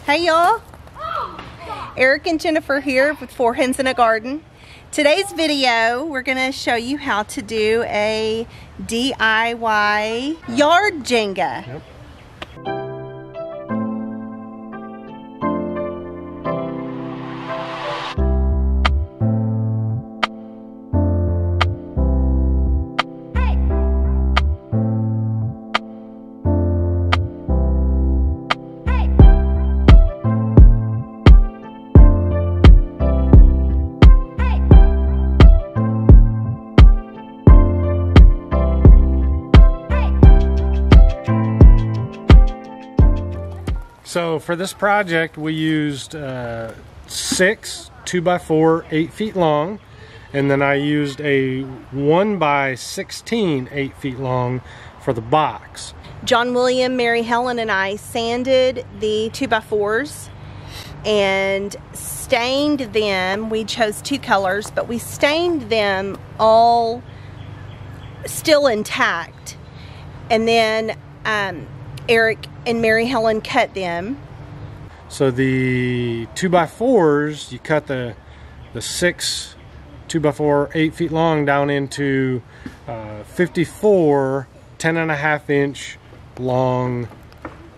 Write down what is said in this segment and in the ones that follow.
Hey y'all, Eric and Jennifer here with Four Hens in a Garden. Today's video, we're going to show you how to do a DIY yard Jenga. Yep. So for this project we used 6 2x4 8 feet long, and then I used a 1x16 8 feet long for the box. John William, Mary Helen, and I sanded the 2x4s and stained them. We chose 2 colors, but we stained them all still intact, and then Eric and Mary Helen cut them. So the 2x4s, you cut the 6 2x4 8 feet long down into 54 10.5 inch long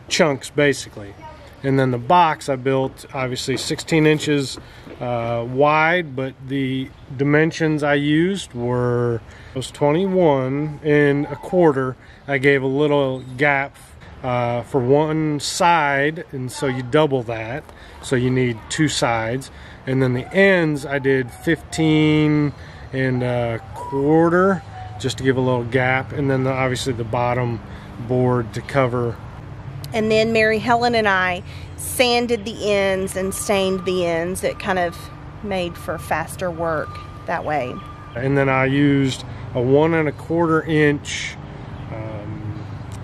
chunks basically. And then the box I built obviously 16 inches wide, but the dimensions I used were 21 1/4. I gave a little gap for one side, and so you double that, so you need 2 sides. And then the ends I did 15 1/4 just to give a little gap, and then obviously the bottom board to cover. And then Mary Helen and I sanded the ends and stained the ends. It kind of made for faster work that way. And then I used a 1 1/4 inch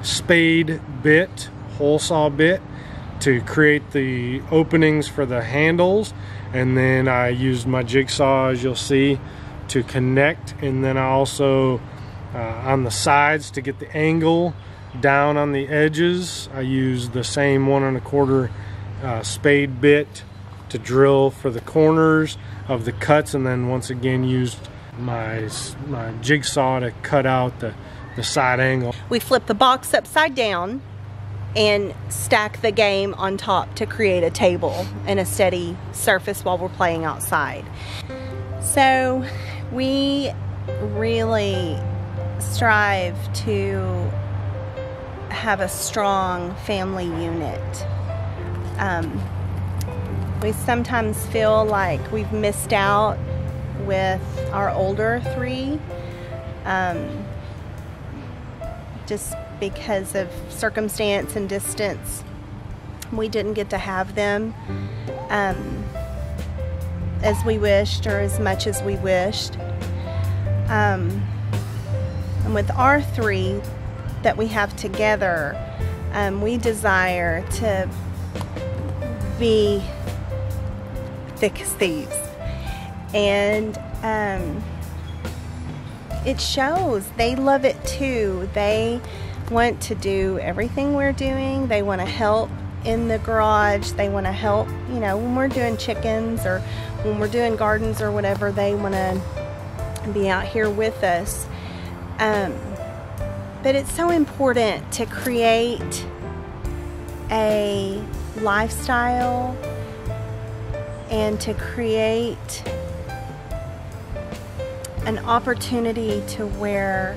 spade bit, hole saw bit, to create the openings for the handles. And then I used my jigsaw, as you'll see, to connect. And then I also on the sides, to get the angle down on the edges, I used the same 1 1/4 spade bit to drill for the corners of the cuts, and then once again used my jigsaw to cut out the side angle. We flip the box upside down and stack the game on top to create a table and a steady surface while we're playing outside. So we really strive to have a strong family unit. We sometimes feel like we've missed out with our older 3. Just because of circumstance and distance, we didn't get to have them as we wished, or as much as we wished. And with our 3 that we have together, we desire to be thick as thieves. And it shows. They love it too. They want to do everything we're doing. They want to help in the garage. They want to help, you know, when we're doing chickens or when we're doing gardens or whatever. They want to be out here with us. But it's so important to create a lifestyle and to create an opportunity to where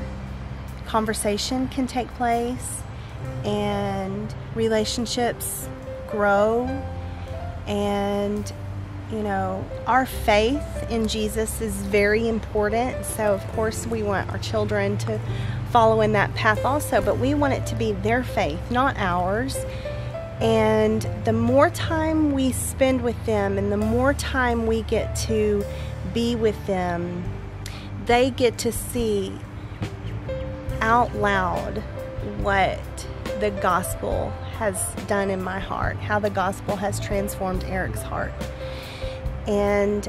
conversation can take place and relationships grow. And you know, our faith in Jesus is very important, so of course we want our children to follow in that path also, but we want it to be their faith, not ours. And the more time we spend with them and the more time we get to be with them, they get to see out loud what the gospel has done in my heart, how the gospel has transformed Eric's heart. And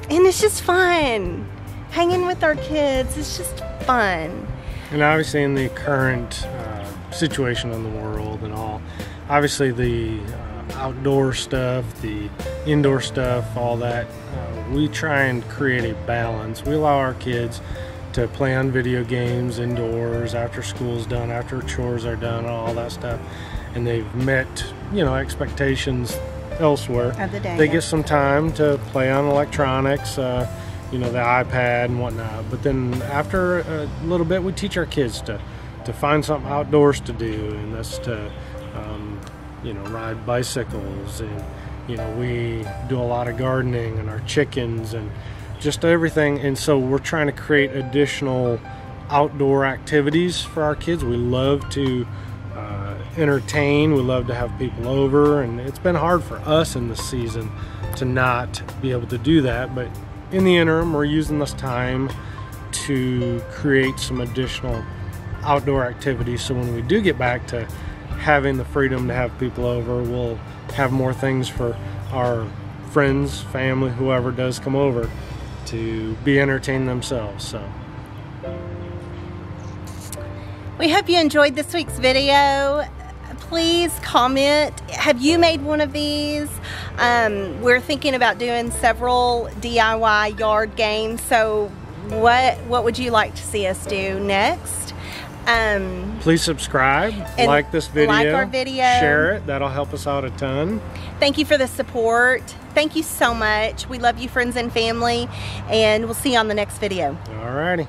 it's just fun. Hanging with our kids, it's just fun. And obviously in the current situation in the world and all, obviously the outdoor stuff, the indoor stuff, all that. We try and create a balance. We allow our kids to play on video games indoors after school's done, after chores are done, all that stuff, and they've met, you know, expectations elsewhere. Of the day. They get some time to play on electronics, you know, the iPad and whatnot. But then after a little bit, we teach our kids to find something outdoors to do, and that's to you know, ride bicycles, and you know, we do a lot of gardening and our chickens and just everything. And so we're trying to create additional outdoor activities for our kids. We love to entertain, we love to have people over, and it's been hard for us in this season to not be able to do that, but in the interim we're using this time to create some additional outdoor activities, so when we do get back to having the freedom to have people over, we'll have more things for our friends, family, whoever does come over, to be entertained themselves. So we hope you enjoyed this week's video. Please comment, have you made one of these? We're thinking about doing several DIY yard games, so what would you like to see us do next? Please subscribe, like this video, like our video, share it, that'll help us out a ton. Thank you for the support. Thank you so much. We love you, friends and family, and we'll see you on the next video. Alrighty.